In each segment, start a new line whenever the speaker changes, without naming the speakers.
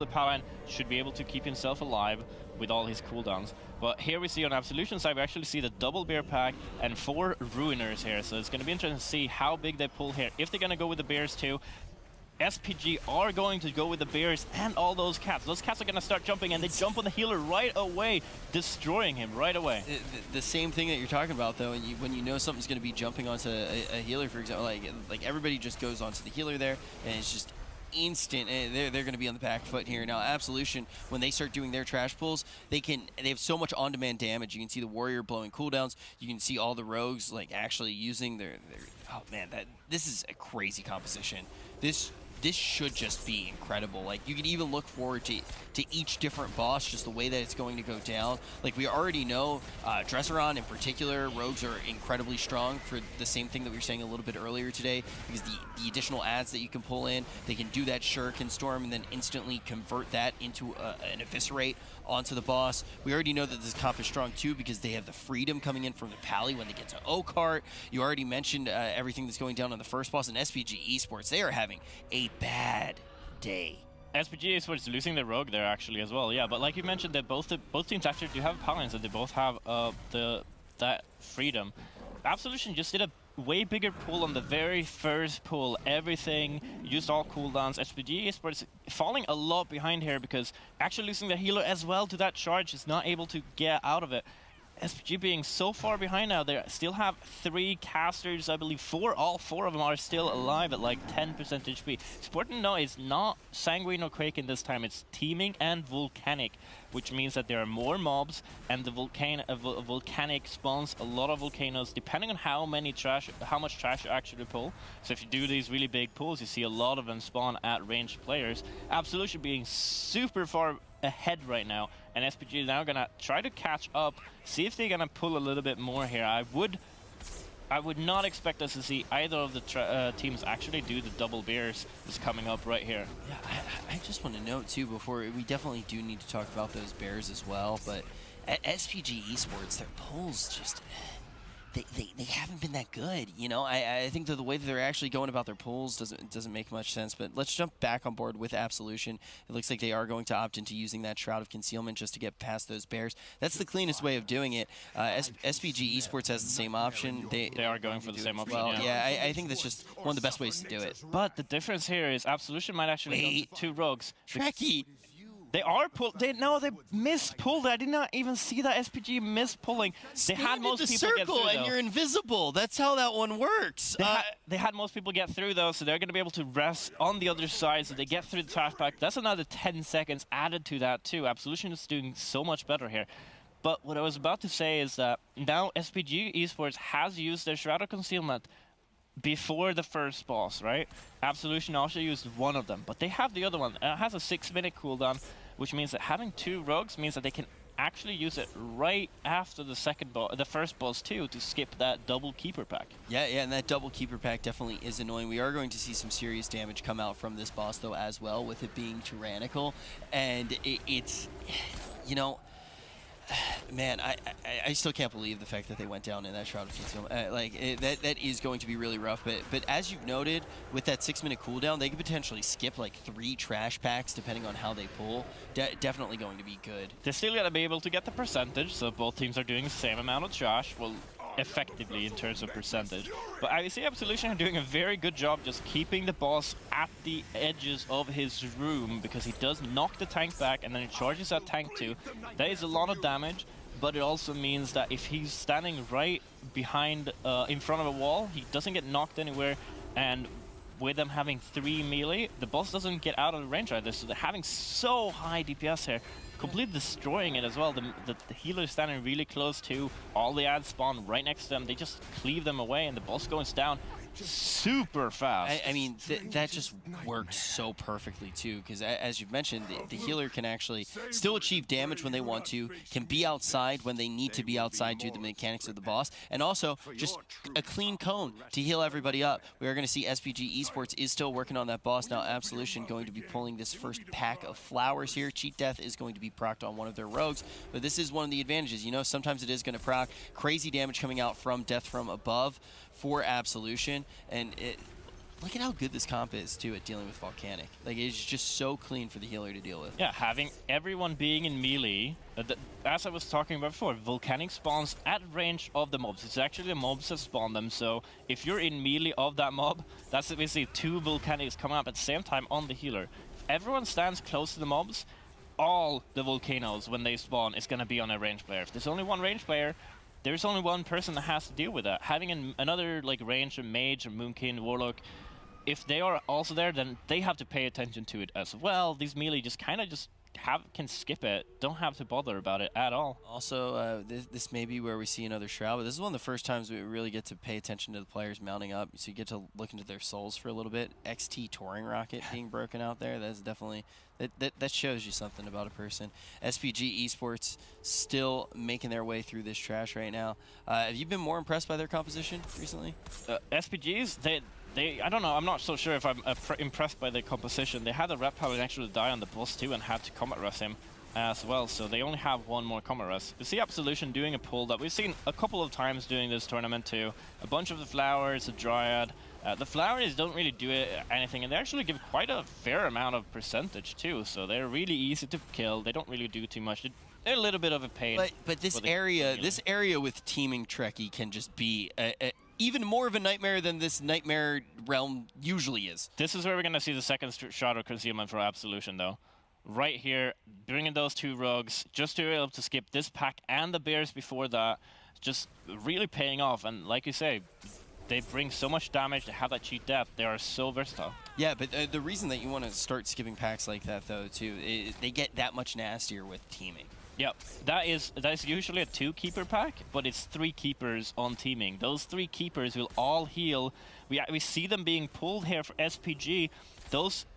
the Paladin should be able to keep himself alive with all his cooldowns. But here we see on Absolution side, we actually see the double bear pack and 4 ruiners here. So it's going to be interesting to see how big they pull here. If they're going to go with the bears too, SPG are going to go with the bears and all those cats. Those cats are going to start jumping, and they jump on the healer right away, destroying him right away.
The same thing that you're talking about, though, and when you know something's going to be jumping onto a healer, for example, like everybody just goes onto the healer there, and it's just instant. They're going to be on the back foot here. Now, Absolution, when they start doing their trash pulls, they have so much on-demand damage. You can see the warrior blowing cooldowns. You can see all the rogues like actually using their oh man, this is a crazy composition. This should just be incredible. Like, you can even look forward to each different boss, just the way that it's going to go down. Like, we already know Dresseron in particular, rogues are incredibly strong for the same thing that we were saying a little bit earlier today, because the additional adds that you can pull in, they can do that Shuriken Storm and then instantly convert that into an Eviscerate onto the boss. We already know that this comp is strong too, because they have the freedom coming in from the Pally when they get to Okart. You already mentioned everything that's going down on the first boss, and SPG Esports, they are having a bad day.
SPG Esports losing the rogue there actually as well, yeah. But like you mentioned, that both teams actually do have paladins, and they both have that freedom. Absolution just did a way bigger pull on the very first pull. Everything used all cooldowns. SPG Esports falling a lot behind here, because actually losing the healer as well to that charge is not able to get out of it. SPG being so far behind now, they still have 3 casters, I believe 4. All 4 of them are still alive at like 10% HP. It's important to know it's not Sanguine or Quaking this time, it's Teeming and Volcanic, which means that there are more mobs, and the Volcanic spawns a lot of volcanoes, depending on how much trash you actually pull. So if you do these really big pulls, you see a lot of them spawn at ranged players. Absolution being super far ahead right now, and SPG is now gonna try to catch up, see if they're gonna pull a little bit more here. I would not expect us to see either of the teams actually do the double bears that's coming up right here.
Yeah, I just want to note too, before we definitely do need to talk about those bears as well, but at SPG Esports, their pulls just they haven't been that good, you know. I think that the way that they're actually going about their pulls doesn't make much sense. But let's jump back on board with Absolution. It looks like they are going to opt into using that Shroud of Concealment just to get past those bears. That's the cleanest way of doing it. SPG Esports has the same option. They
are going for the same option.
Well, yeah, I think that's just one of the best ways to do it.
But the difference here is Absolution might actually go 2 rogues.
Trekkie!
They are pulled. They missed pulled. I did not even see that SPG missed pulling. They had most people get through,
and you're invisible. That's how that one works.
They had most people get through though, so they're going to be able to rest on the other side. So they get through the trash pack. That's another 10 seconds added to that too. Absolution is doing so much better here. But what I was about to say is that now SPG Esports has used their Shroud of Concealment before the first boss, right? Absolution also used one of them, but they have the other one. It has a 6-minute cooldown, which means that having 2 rogues means that they can actually use it right after the first boss too, to skip that double keeper pack.
Yeah, and that double keeper pack definitely is annoying. We are going to see some serious damage come out from this boss though as well, with it being tyrannical, and it's, you know, man, I still can't believe the fact that they went down in that Shroud of Concealment. That is going to be really rough. But as you've noted, with that 6-minute cooldown, they could potentially skip like 3 trash packs depending on how they pull. Definitely going to be good.
They're still going to be able to get the percentage, so both teams are doing the same amount of trash. Well, effectively in terms of percentage. But I see Absolution are doing a very good job just keeping the boss at the edges of his room, because he does knock the tank back and then he charges that tank too. That is a lot of damage, but it also means that if he's standing right behind, in front of a wall, he doesn't get knocked anywhere, and with them having 3 melee, the boss doesn't get out of the range either, so they're having so high DPS here, completely destroying it as well. The healer is standing really close to, all the ads spawn right next to them, they just cleave them away, and the boss goes down super fast.
I mean, that just works so perfectly too, because as you've mentioned, the healer can actually still achieve damage when they want to, can be outside when they need to be outside due to the mechanics of the boss, and also just a clean cone to heal everybody up. We are going to see SPG Esports is still working on that boss now. Absolution going to be pulling this first pack of flowers here. Cheat Death is going to be procced on one of their rogues, but this is one of the advantages. You know, sometimes it is going to proc. Crazy damage coming out from Death from Above for Absolution, and look at how good this comp is, too, at dealing with Volcanic. Like, it's just so clean for the healer to deal with.
Yeah, having everyone being in melee, as I was talking about before, Volcanic spawns at range of the mobs. It's actually the mobs that spawn them, so if you're in melee of that mob, that's basically 2 Volcanics coming up at the same time on the healer. If everyone stands close to the mobs, all the Volcanoes, when they spawn, is going to be on a range player. If there's only one range player, there's only one person that has to deal with that. Having another like range, a mage, or Moonkin, Warlock, if they are also there, then they have to pay attention to it as well. These melee just kind of can skip it, don't have to bother about it at all.
Also, this may be where we see another Shroud, but this is one of the first times we really get to pay attention to the players mounting up, so you get to look into their souls for a little bit. XT Touring Rocket being broken out there, that's definitely, that shows you something about a person. SPG Esports still making their way through this trash right now. Have you been more impressed by their composition recently?
SPGs, I don't know, I'm not so sure if I'm impressed by the composition. They had a Red Paladin actually die on the boss too and had to combat rush him as well, so they only have one more combat rush. You see Absolution doing a pull that we've seen a couple of times during this tournament too. A bunch of the flowers, a Dryad. The flowers don't really do anything, and they actually give quite a fair amount of percentage too, so they're really easy to kill. They don't really do too much. They're a little bit of a pain.
But this area with teaming Trekkie can just be even more of a nightmare than this nightmare realm usually is.
This is where we're going to see the second shot of concealment for Absolution, though. Right here, bringing those 2 rogues, just to be able to skip this pack and the bears before that, just really paying off. And like you say, they bring so much damage, they have that cheat death, they are so versatile.
Yeah, but the reason that you want to start skipping packs like that, though, too, is they get that much nastier with teaming.
Yep, that's usually a 2-keeper pack, but it's 3 keepers on teaming. Those 3 keepers will all heal. We see them being pulled here for SPG. Those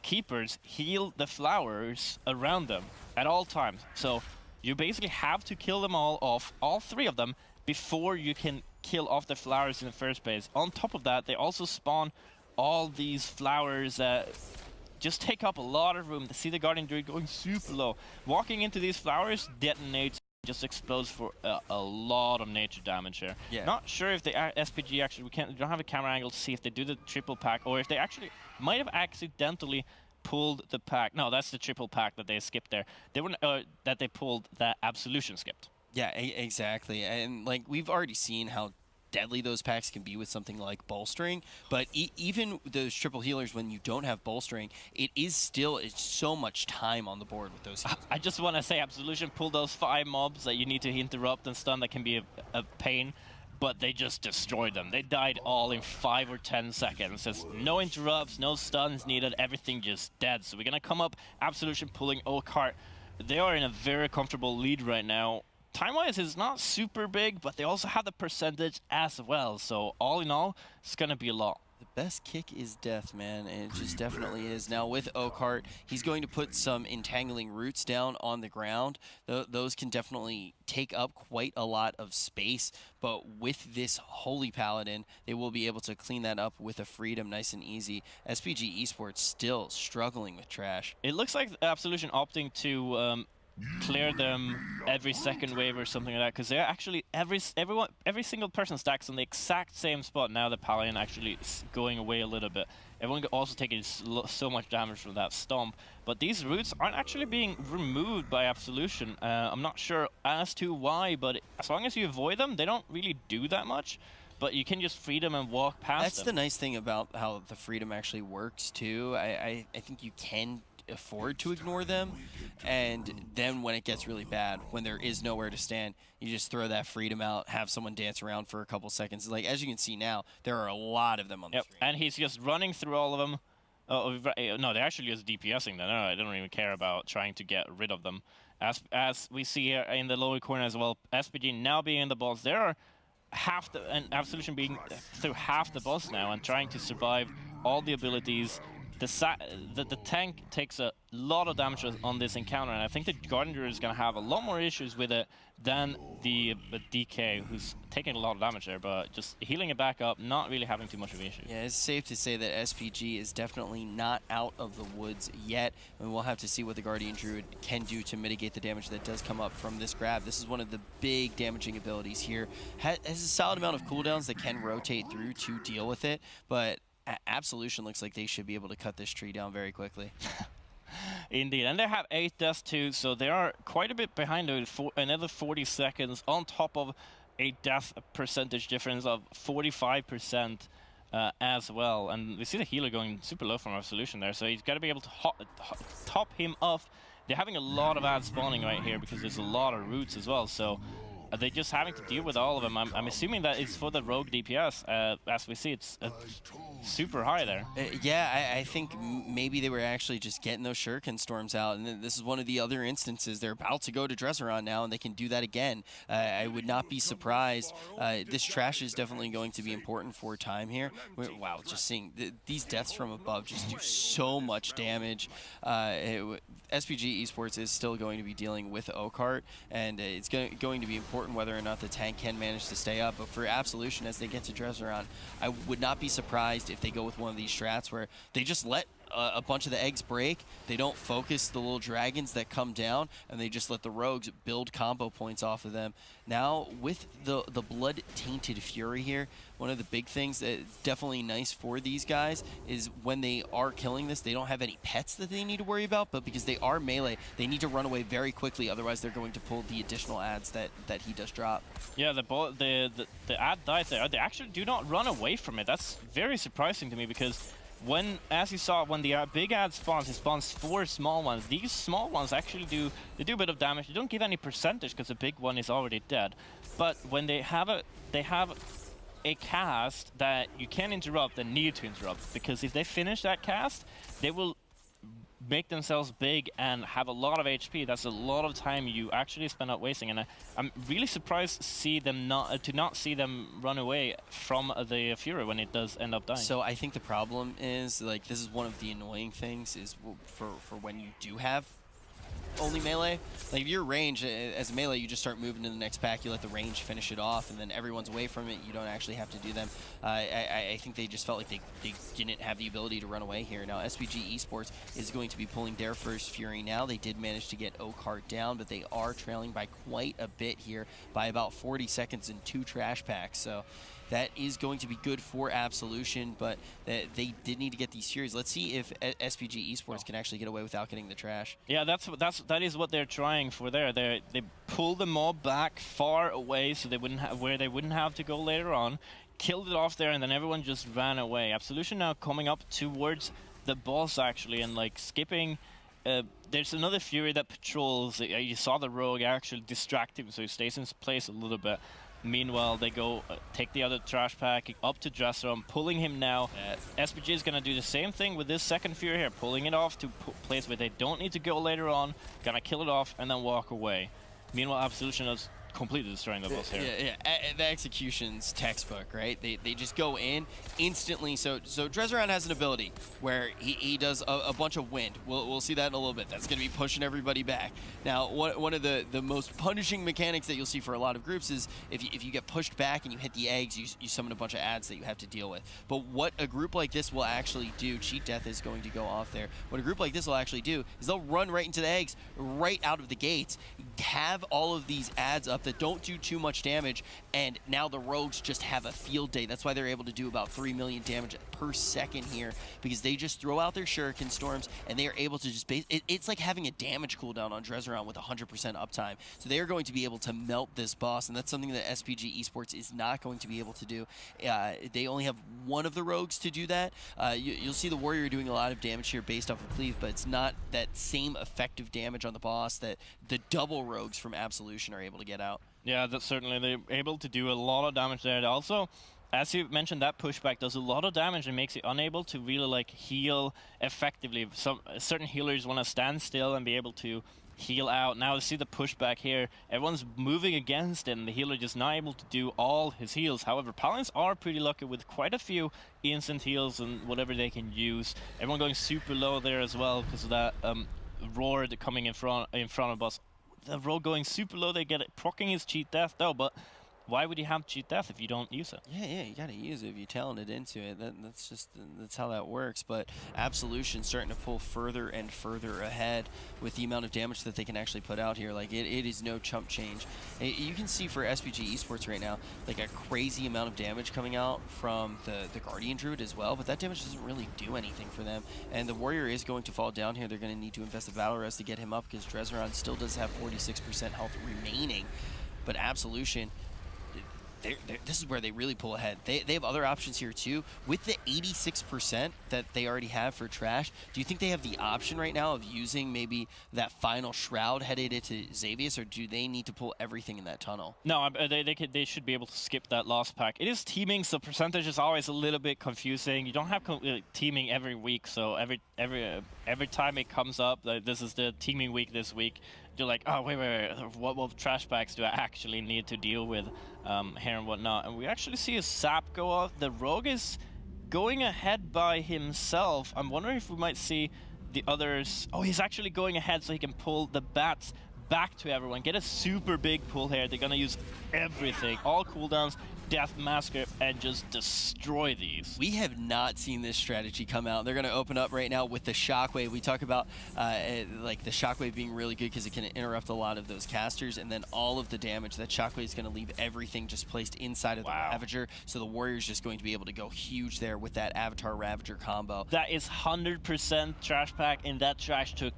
keepers heal the flowers around them at all times. So you basically have to kill them all off, all 3 of them, before you can kill off the flowers in the first place. On top of that, they also spawn all these flowers that just take up a lot of room. To see the Guardian Druid going super low. Walking into these flowers detonates, just explodes for a lot of nature damage here.
Yeah.
Not sure if the SPG actually, we don't have a camera angle to see if they do the triple pack, or if they actually might have accidentally pulled the pack. No, that's the triple pack that they skipped there. They were that they pulled that Absolution skipped.
Yeah, exactly. And like we've already seen how deadly those packs can be with something like bolstering, but even those triple healers, when you don't have bolstering, it's so much time on the board with those healers.
I just want to say Absolution pulled those 5 mobs that you need to interrupt and stun. That can be a pain, but they just destroyed them. They died all in 5 or 10 seconds. There's no interrupts, no stuns needed, everything just dead. So we're gonna come up, Absolution pulling Oakheart. They are in a very comfortable lead right now. Time-wise, it's not super big, but they also have the percentage as well. So all in all, it's going to be a lot.
The best kick is death, man, and it just definitely is. Now with Oakheart, he's going to put some entangling roots down on the ground. Those can definitely take up quite a lot of space, but with this Holy Paladin, they will be able to clean that up with a freedom nice and easy. SPG Esports still struggling with trash.
It looks like Absolution opting to clear them every second wave or something like that, because they're actually every single person stacks on the exact same spot. Now the Paladin actually going away a little bit. Everyone also taking so much damage from that stomp, but these roots aren't actually being removed by Absolution. I'm not sure as to why, but as long as you avoid them, they don't really do that much. But you can just free them and walk past them.
That's the nice thing about how the freedom actually works too. I think you can afford to ignore them, and then when it gets really bad, when there is nowhere to stand, you just throw that freedom out, have someone dance around for a couple seconds. Like, as you can see now, there are a lot of them on the screen.
And he's just running through all of them. No, they're actually just DPSing them. No, I don't even care about trying to get rid of them. As we see here in the lower corner as well, SPG now being in the boss, there are half the, and Absolution being through half the boss now and trying to survive all the abilities. The tank takes a lot of damage on this encounter, and I think the Guardian Druid is going to have a lot more issues with it than the DK, who's taking a lot of damage there, but just healing it back up, not really having too much of an issue.
Yeah, it's safe to say that SPG is definitely not out of the woods yet, and we'll have to see what the Guardian Druid can do to mitigate the damage that does come up from this grab. This is one of the big damaging abilities here. Has a solid amount of cooldowns that can rotate through to deal with it, but Absolution looks like they should be able to cut this tree down very quickly.
Indeed, and they have 8 deaths too, so they are quite a bit behind for another 40 seconds on top of a death percentage difference of 45% as well. And we see the healer going super low from Absolution there, so he's got to be able to top him off. They're having a lot of ads spawning right here because there's a lot of roots as well, so they're just having to deal with all of them. I'm assuming that it's for the rogue DPS. As we see, it's super high there.
Yeah, I think maybe they were actually just getting those shuriken storms out, and this is one of the other instances. They're about to go to Dresseron now, and they can do that again. I would not be surprised. This trash is definitely going to be important for time here. Wow, just seeing these deaths from above just do so much damage. SPG Esports is still going to be dealing with Oakheart, and it's going to be important whether or not the tank can manage to stay up. But for Absolution, as they get to Dresseron, I would not be surprised if they go with one of these strats where they just let a bunch of the eggs break. They don't focus the little dragons that come down, and they just let the rogues build combo points off of them. Now, with the blood-tainted fury here, one of the big things that's definitely nice for these guys is when they are killing this, they don't have any pets that they need to worry about, but because they are melee, they need to run away very quickly, otherwise they're going to pull the additional ads that he does drop. Yeah,
the ad dies there. They actually do not run away from it. That's very surprising to me because as you saw, when the big ad spawns, it spawns 4 small ones. These small ones actually do a bit of damage. They don't give any percentage because the big one is already dead. But when they have a cast that you can interrupt and need to interrupt, because if they finish that cast, they will make themselves big and have a lot of HP. That's a lot of time you actually spend out wasting, and I'm really surprised to see them not see them run away from the Fury when it does end up dying.
So I think the problem is, like, this is one of the annoying things is for when you do have only melee. Like, if you're range as a melee, you just start moving to the next pack, you let the range finish it off, and then everyone's away from it, you don't actually have to do them. I think they just felt like they didn't have the ability to run away here. Now, SPG Esports is going to be pulling their first Fury now. They did manage to get Oakheart down, but they are trailing by quite a bit here, by about 40 seconds and 2 trash packs. So that is going to be good for Absolution, but they did need to get these Furies. Let's see if SPG Esports can actually get away without getting the trash.
Yeah, that is what they're trying for there. They pull the mob back far away so they wouldn't have to go later on, killed it off there, and then everyone just ran away. Absolution now coming up towards the boss actually, and like skipping. There's another Fury that patrols. You saw the rogue actually distract him, so he stays in his place a little bit. Meanwhile, they go take the other trash pack up to Dresseron, pulling him now. SPG is going to do the same thing with this second Fury here, pulling it off to a place where they don't need to go later on, going to kill it off and then walk away. Meanwhile, Absolution is completely destroying the boss here.
Yeah. The execution's textbook, right? They just go in instantly. So Dresseron has an ability where he does a bunch of wind. We'll see that in a little bit. That's going to be pushing everybody back. Now, one of the most punishing mechanics that you'll see for a lot of groups is if you get pushed back and you hit the eggs, you summon a bunch of ads that you have to deal with. But what a group like this will actually do, Cheat Death is going to go off there. What a group like this will actually do is they'll run right into the eggs, right out of the gates, have all of these ads up that don't do too much damage, and now the rogues just have a field day. That's why they're able to do about 3 million damage per second here, because they just throw out their shuriken storms and they are able to just it's like having a damage cooldown on Dresseron with 100% uptime. So they are going to be able to melt this boss, and that's something that SPG Esports is not going to be able to do. They only have one of the rogues to do that. You'll see the warrior doing a lot of damage here based off of cleave, but it's not that same effective damage on the boss that the double rogues from Absolution are able to get out.
Yeah, that's certainly, they're able to do a lot of damage there. Also, as you mentioned, that pushback does a lot of damage and makes it unable to really like heal effectively. Certain healers want to stand still and be able to heal out. Now, see the pushback here. Everyone's moving against it, and the healer just not able to do all his heals. However, Paladins are pretty lucky with quite a few instant heals and whatever they can use. Everyone going super low there as well because of that roar coming in front of us. The rogue going super low, they get it, proccing his Cheat Death though, but why would you have cheat death if you don't use it?
Yeah, you gotta use it if you talented into it. That's how that works. But Absolution starting to pull further and further ahead with the amount of damage that they can actually put out here. Like it is no chump change. You can see for SPG Esports right now, like a crazy amount of damage coming out from the Guardian Druid as well. But that damage doesn't really do anything for them. And the Warrior is going to fall down here. They're going to need to invest the Battle Res to get him up because Drezeron still does have 46% health remaining. But Absolution, this is where they really pull ahead. They have other options here too. With the 86% that they already have for trash, do you think they have the option right now of using maybe that final shroud headed into Xavius, or do they need to pull everything in that tunnel?
No, they should be able to skip that last pack. It is teaming, so percentage is always a little bit confusing. You don't have teaming every week, so every time it comes up, like this is the teaming week this week, you're like, oh, wait, what trash packs do I actually need to deal with here and whatnot? And we actually see a sap go off. The Rogue is going ahead by himself. I'm wondering if we might see the others. Oh, he's actually going ahead so he can pull the bats back to everyone. Get a super big pull here. They're going to use everything. All cooldowns, Death Massacre, and just destroy these.
We have not seen this strategy come out. They're going to open up right now with the Shockwave. We talk about like the Shockwave being really good because it can interrupt a lot of those casters, and then all of the damage. That Shockwave is going to leave everything just placed inside of the Ravager, so the Warrior's just going to be able to go huge there with that Avatar Ravager combo.
That is 100% trash pack, and that trash took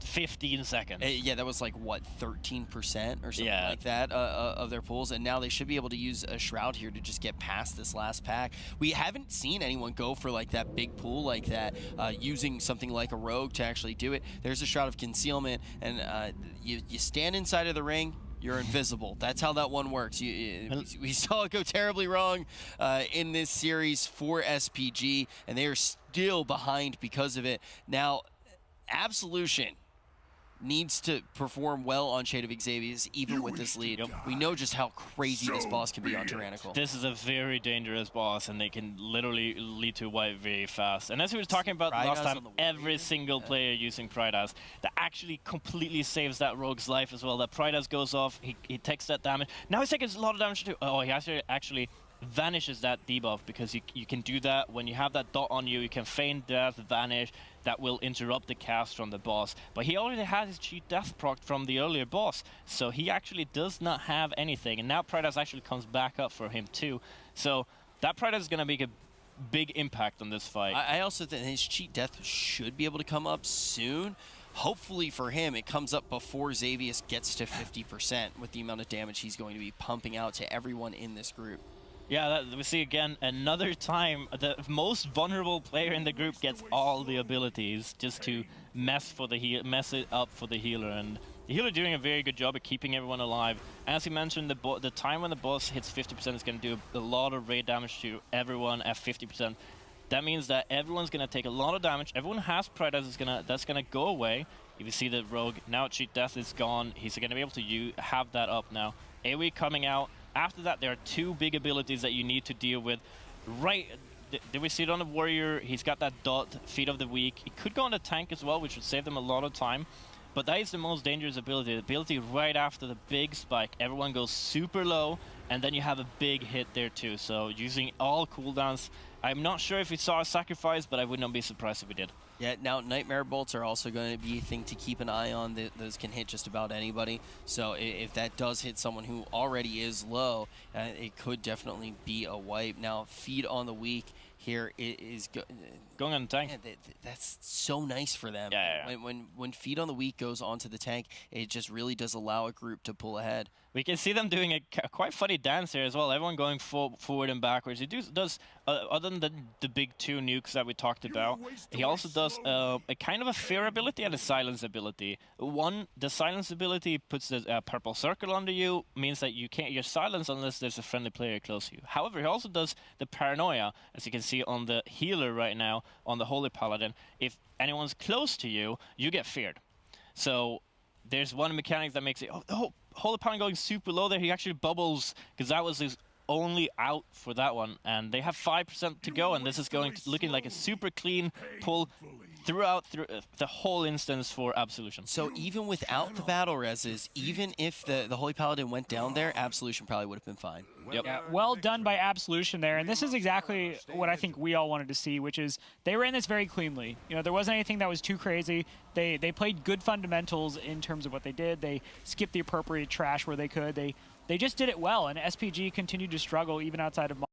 15 seconds.
Yeah, that was like, what, 13% or something like that of their pulls, and now they should be able to use a Shroud here to just get past this last pack. We haven't seen anyone go for like that big pull like that, using something like a Rogue to actually do it. There's a Shroud of Concealment, and you stand inside of the ring, you're invisible. That's how that one works. We saw it go terribly wrong in this series for SPG, and they are still behind because of it. Now, Absolution needs to perform well on Shade of Xavius, even with this lead. We know just how crazy this boss can be on Tyrannical.
This is a very dangerous boss, and they can literally lead to a wipe very fast. And as we were talking about last time, every single player using Prydas, that actually completely saves that Rogue's life as well. That Prydas goes off, he takes that damage. Now he's taking a lot of damage too. Oh, he actually vanishes that debuff, because you can do that when you have that dot on you. You can feign death, vanish. That will interrupt the cast from the boss. But he already had his cheat death proc from the earlier boss, so he actually does not have anything. And now Prydas actually comes back up for him too. So that Prydas is going to make a big impact on this fight.
I also think his cheat death should be able to come up soon. Hopefully for him, it comes up before Xavius gets to 50% with the amount of damage he's going to be pumping out to everyone in this group.
Yeah, we see again another time the most vulnerable player in the group gets all the abilities just to mess it up for the healer, and the healer doing a very good job of keeping everyone alive. As you mentioned, the time when the boss hits 50% is going to do a lot of raid damage to everyone at 50%. That means that everyone's going to take a lot of damage. Everyone has Prydas, that's going to go away. If you see the Rogue, now cheat death is gone. He's going to be able to have that up now. AoE coming out. After that, there are two big abilities that you need to deal with. Did we see it on the Warrior? He's got that dot, Feet of the Weak. He could go on the tank as well, which would save them a lot of time. But that is the most dangerous ability. The ability right after the big spike. Everyone goes super low, and then you have a big hit there too. So using all cooldowns. I'm not sure if we saw a sacrifice, but I would not be surprised if we did.
Yeah, now Nightmare Bolts are also going to be a thing to keep an eye on. Those can hit just about anybody. So if that does hit someone who already is low, it could definitely be a wipe. Now, Feed on the Weak here is
going on the tank.
Yeah, that's so nice for them.
Yeah.
When Feed on the Weak goes onto the tank, it just really does allow a group to pull ahead.
We can see them doing a quite funny dance here as well. Everyone going forward and backwards. He does other than the big two nukes that we talked about, he also does a kind of a fear ability and a silence ability. The silence ability puts the purple circle under you, means that you're silenced unless there's a friendly player close to you. However, he also does the paranoia, as you can see on the healer right now, on the Holy Paladin. If anyone's close to you, you get feared. So there's one mechanic that makes it, oh, Holy Paladin going super low there. He actually bubbles, because that was his only out for that one. And they have 5% to go, and this is looking like a super clean pull. throughout the whole instance for Absolution.
So even without the battle reses, even if the Holy Paladin went down there, Absolution probably would have been fine.
Yep.
Yeah, well done by Absolution there, and this is exactly what I think we all wanted to see, which is they ran this very cleanly. You know, there wasn't anything that was too crazy. They played good fundamentals in terms of what they did. They skipped the appropriate trash where they could. They just did it well, and SPG continued to struggle even outside of